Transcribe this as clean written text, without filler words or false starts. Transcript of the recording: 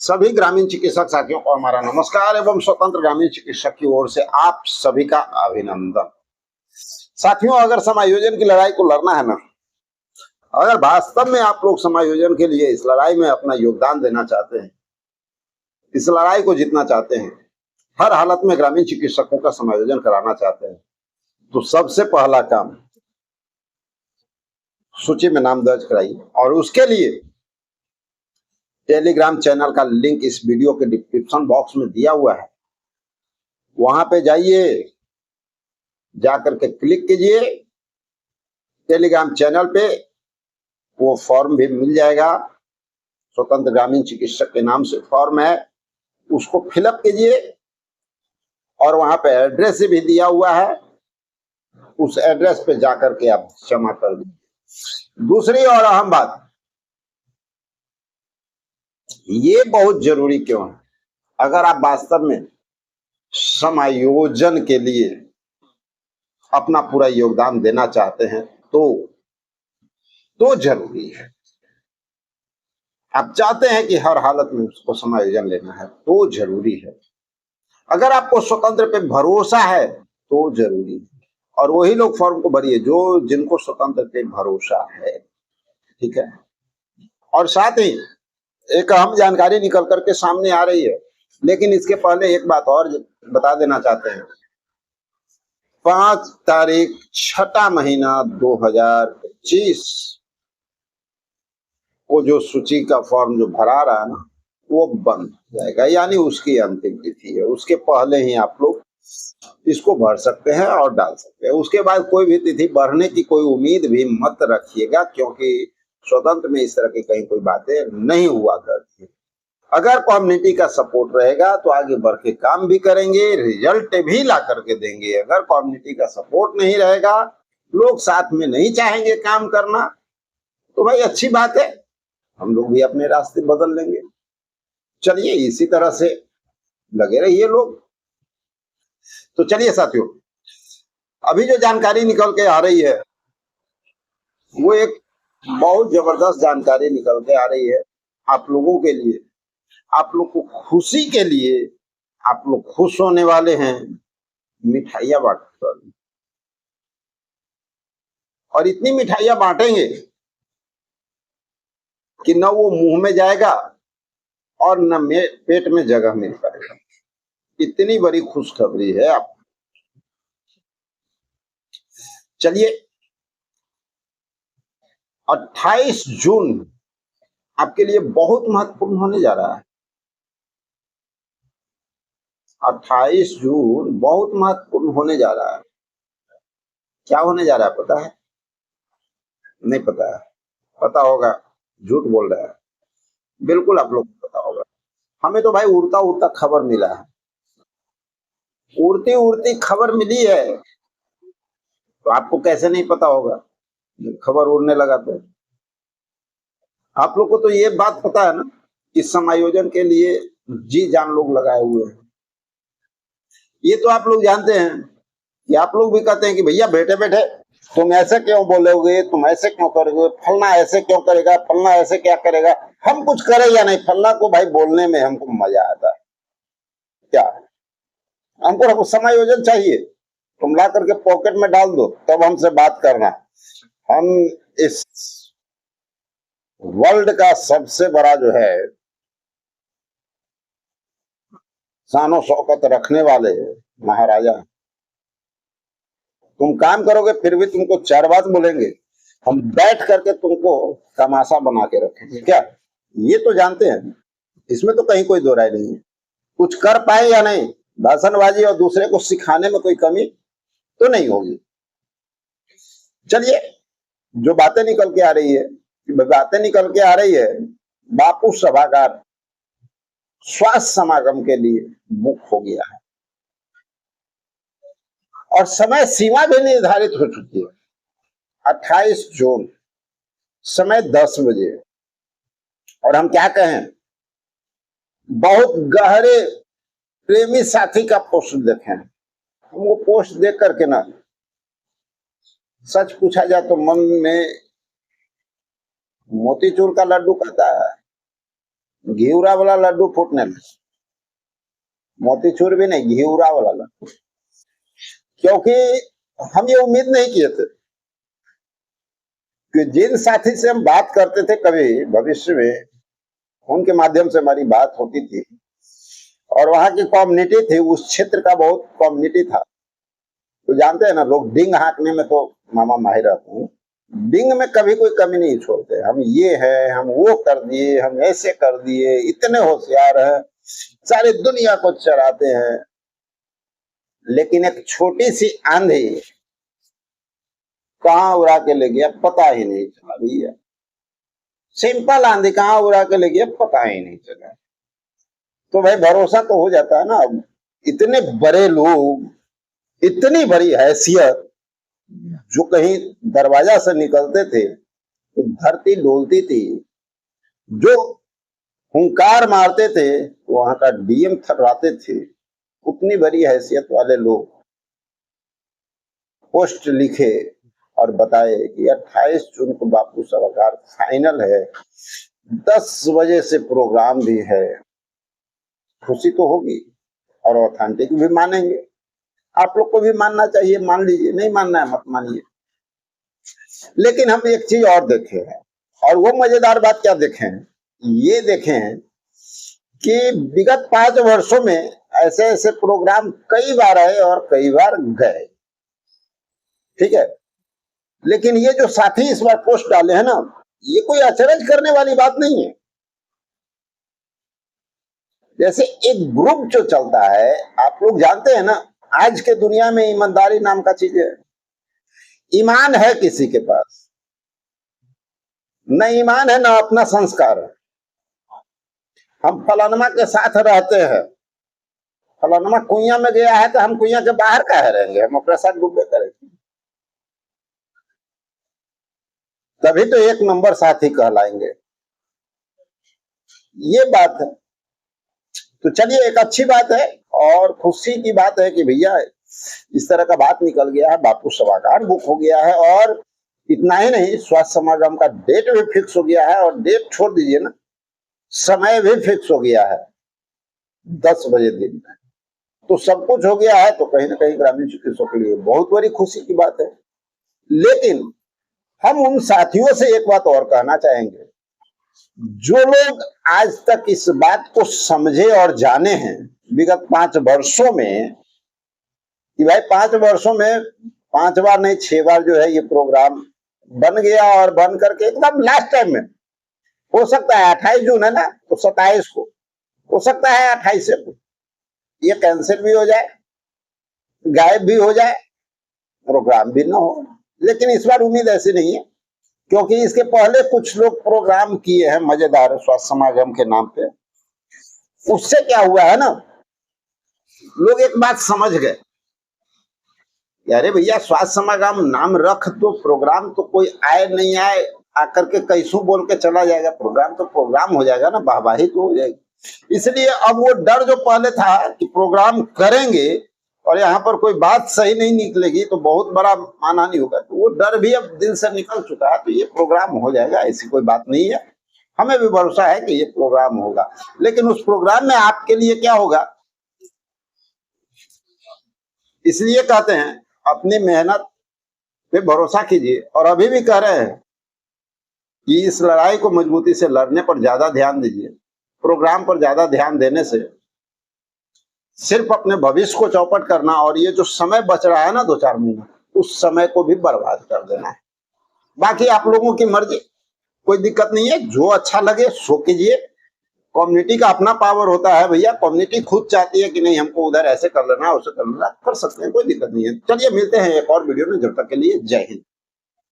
सभी ग्रामीण चिकित्सक साथियों को हमारा नमस्कार एवं स्वतंत्र ग्रामीण चिकित्सक की ओर से आप सभी का अभिनंदन। साथियों, अगर समायोजन की लड़ाई को लड़ना है ना, अगर वास्तव में आप लोग समायोजन के लिए इस लड़ाई में अपना योगदान देना चाहते हैं, इस लड़ाई को जीतना चाहते हैं, हर हालत में ग्रामीण चिकित्सकों का समायोजन कराना चाहते हैं, तो सबसे पहला काम सूची में नाम दर्ज कराइए। और उसके लिए टेलीग्राम चैनल का लिंक इस वीडियो के डिस्क्रिप्शन बॉक्स में दिया हुआ है, वहां पे जाइए, जाकर के क्लिक कीजिए। टेलीग्राम चैनल पे वो फॉर्म भी मिल जाएगा, स्वतंत्र ग्रामीण चिकित्सक के नाम से फॉर्म है, उसको फिलअप कीजिए और वहां पे एड्रेस भी दिया हुआ है, उस एड्रेस पे जाकर के आप जमा कर दीजिए। दूसरी और अहम बात, ये बहुत जरूरी क्यों है, अगर आप वास्तव में समायोजन के लिए अपना पूरा योगदान देना चाहते हैं तो जरूरी है। आप चाहते हैं कि हर हालत में उसको समायोजन लेना है तो जरूरी है। अगर आपको स्वतंत्र पे भरोसा है तो जरूरी है, और वही लोग फॉर्म को भरिए जो जिनको स्वतंत्र पे भरोसा है, ठीक है। और साथ ही एक अहम जानकारी निकल करके सामने आ रही है, लेकिन इसके पहले एक बात और बता देना चाहते हैं। 5 तारीख 6 महीना 2025 को जो सूची का फॉर्म जो भरा रहा है ना, वो बंद हो जाएगा, यानी उसकी अंतिम तिथि है। उसके पहले ही आप लोग इसको भर सकते हैं और डाल सकते हैं। उसके बाद कोई भी तिथि बढ़ने की कोई उम्मीद भी मत रखिएगा, क्योंकि स्वतंत्र में इस तरह की कहीं कोई बातें नहीं हुआ करती। अगर कम्युनिटी का सपोर्ट रहेगा तो आगे बढ़ के काम भी करेंगे, रिजल्ट भी ला करके देंगे। अगर कम्युनिटी का सपोर्ट नहीं रहेगा, लोग साथ में नहीं चाहेंगे काम करना, तो भाई अच्छी बात है, हम लोग भी अपने रास्ते बदल लेंगे। चलिए, इसी तरह से लगे रहिए लोग। तो चलिए साथियों, अभी जो जानकारी निकल के आ रही है वो एक बहुत जबरदस्त जानकारी निकल के आ रही है आप लोगों के लिए, आप लोग को खुशी के लिए। आप लोग खुश होने वाले हैं, मिठाइयां बांट, और इतनी मिठाइयां बांटेंगे कि न वो मुंह में जाएगा और न पेट में जगह मिल पाएगा। इतनी बड़ी खुशखबरी है आप। चलिए, 28 जून आपके लिए बहुत महत्वपूर्ण होने जा रहा है। 28 जून बहुत महत्वपूर्ण होने जा रहा है। क्या होने जा रहा है पता है? नहीं पता है? पता होगा, झूठ बोल रहा है। बिल्कुल आप लोग को पता होगा। हमें तो भाई उड़ता उड़ता खबर मिला है, उड़ती उड़ती खबर मिली है, तो आपको कैसे नहीं पता होगा? खबर उड़ने लगा तो आप लोग को तो ये बात पता है ना, इस समायोजन के लिए जी जान लोग लगाए हुए हैं। ये तो आप लोग जानते हैं कि आप लोग भी कहते हैं कि भैया बैठे बैठे तुम ऐसे क्यों बोलोगे, तुम ऐसे क्यों करोगे, फलना ऐसे क्यों करेगा, फलना ऐसे क्या करेगा। हम कुछ करें या नहीं, फलना को भाई बोलने में हमको मजा आता है। क्या हमको समायोजन चाहिए, तुम ला करके पॉकेट में डाल दो, तब हमसे बात करना। हम इस वर्ल्ड का सबसे बड़ा जो है शानो शौकत रखने वाले महाराजा, तुम काम करोगे फिर भी तुमको 4 बात बोलेंगे, हम बैठ करके तुमको तमाशा बना के रखेंगे। क्या ये तो जानते हैं, इसमें तो कहीं कोई दो राय नहीं है। कुछ कर पाए या नहीं, भाषणबाजी और दूसरे को सिखाने में कोई कमी तो नहीं होगी। चलिए, जो बातें निकल के आ रही है, बापू सभागार स्वास्थ्य समागम के लिए बुक हो गया है और समय सीमा भी निर्धारित हो चुकी है। 28 जून, समय 10 बजे। और हम क्या कहें, बहुत गहरे प्रेमी साथी का पोस्ट देखे हैं। हमको पोस्ट देख करके ना, सच पूछा जाए तो मन में मोतीचूर का लड्डू कहता है, घिउरा वाला लड्डू फूटने लगा, मोतीचूर भी नहीं, घिउरा वाला लड्डू। क्योंकि हम ये उम्मीद नहीं किए थे कि जिन साथी से हम बात करते थे कभी भविष्य में, उनके माध्यम से हमारी बात होती थी, और वहां की कम्युनिटी थी, उस क्षेत्र का बहुत कम्युनिटी था। तो जानते हैं ना, लोग डिंग हाँकने में तो मामा माहिर रहते हैं, डिंग में कभी कोई कमी नहीं छोड़ते। हम ये है, हम वो कर दिए, हम ऐसे कर दिए, इतने होशियार हैं, सारी दुनिया को चराते हैं। लेकिन एक छोटी सी आंधी कहाँ उड़ा के ले गया पता ही नहीं चला भैया। सिंपल आंधी कहाँ उड़ा के ले गया पता ही नहीं चला। तो भाई भरोसा तो हो जाता है ना। इतने बड़े लोग, इतनी बड़ी हैसियत, जो कहीं दरवाजा से निकलते थे तो धरती डोलती थी, जो हुंकार मारते थे वहां का डीएम थर्राते थे। उतनी बड़ी हैसियत वाले लोग पोस्ट लिखे और बताए कि 28 जून को बापू सभागार फाइनल है, 10 बजे से प्रोग्राम भी है। खुशी तो होगी और ऑथेंटिक भी मानेंगे। आप लोग को भी मानना चाहिए, मान लीजिए, नहीं मानना है मत मानिए। लेकिन हम एक चीज और देखे हैं, और वो मजेदार बात क्या देखे हैं, ये देखे हैं कि विगत 5 वर्षों में ऐसे ऐसे प्रोग्राम कई बार आए और कई बार गए, ठीक है। लेकिन ये जो साथी इस बार पोस्ट डाले हैं ना, ये कोई अचरज करने वाली बात नहीं है। जैसे एक ग्रुप जो चलता है, आप लोग जानते हैं ना, आज के दुनिया में ईमानदारी नाम का चीज है। ईमान है किसी के पास, न ईमान है, न अपना संस्कार है। हम फलानमा के साथ रहते हैं, फलानमा कुइया में गया है तो हम कुइया के बाहर काहे रहेंगे, हम अपने साथ डूबे करेंगे। तभी तो एक नंबर साथी कहलाएंगे। ये बात है। तो चलिए, एक अच्छी बात है और खुशी की बात है कि भैया इस तरह का बात निकल गया है, बापू सभागार बुक हो गया है। और इतना ही नहीं, स्वास्थ्य समागम का डेट भी फिक्स हो गया है, और डेट छोड़ दीजिए ना, समय भी फिक्स हो गया है 10 बजे दिन में। तो सब कुछ हो गया है, तो कहीं ना कहीं ग्रामीण चिकित्सकों के लिए बहुत बड़ी खुशी की बात है। लेकिन हम उन साथियों से एक बात और कहना चाहेंगे, जो लोग आज तक इस बात को समझे और जाने हैं विगत 5 वर्षों में, कि भाई 5 वर्षों में 5 बार नहीं 6 बार जो है ये प्रोग्राम बन गया, और बन करके एकदम लास्ट टाइम में, हो सकता है 28 जून है ना, तो 27 को, हो सकता है 28 को ये कैंसिल भी हो जाए, गायब भी हो जाए, प्रोग्राम भी ना हो। लेकिन इस बार उम्मीद ऐसी नहीं है, क्योंकि इसके पहले कुछ लोग प्रोग्राम किए हैं मजेदार स्वास्थ्य समागम के नाम पे। उससे क्या हुआ है ना, लोग एक बात समझ गए, अरे भैया स्वास्थ्य समागम नाम रख दो, प्रोग्राम तो कोई आए नहीं आए, आकर के कैसू बोल के चला जाएगा, प्रोग्राम तो प्रोग्राम हो जाएगा ना, वाहवाही तो हो जाएगी। इसलिए अब वो डर जो पहले था कि प्रोग्राम करेंगे और यहाँ पर कोई बात सही नहीं निकलेगी तो बहुत बड़ा मानहानि होगा, तो वो डर भी अब दिल से निकल चुका है। तो ये प्रोग्राम हो जाएगा, ऐसी कोई बात नहीं है। हमें भी भरोसा है कि ये प्रोग्राम होगा। लेकिन उस प्रोग्राम में आपके लिए क्या होगा, इसलिए कहते हैं अपनी मेहनत पे भरोसा कीजिए। और अभी भी कह रहे हैं कि इस लड़ाई को मजबूती से लड़ने पर ज्यादा ध्यान दीजिए। प्रोग्राम पर ज्यादा ध्यान देने से सिर्फ अपने भविष्य को चौपट करना, और ये जो समय बच रहा है ना 2-4 महीना, उस समय को भी बर्बाद कर देना है। बाकी आप लोगों की मर्जी, कोई दिक्कत नहीं है, जो अच्छा लगे सो कीजिए। कम्युनिटी का अपना पावर होता है भैया, कम्युनिटी खुद चाहती है कि नहीं हमको उधर ऐसे कर लेना, उसे कर लेना, कर सकते हैं, कोई दिक्कत नहीं है। चलिए मिलते हैं एक और वीडियो में, जब तक के लिए जय हिंद।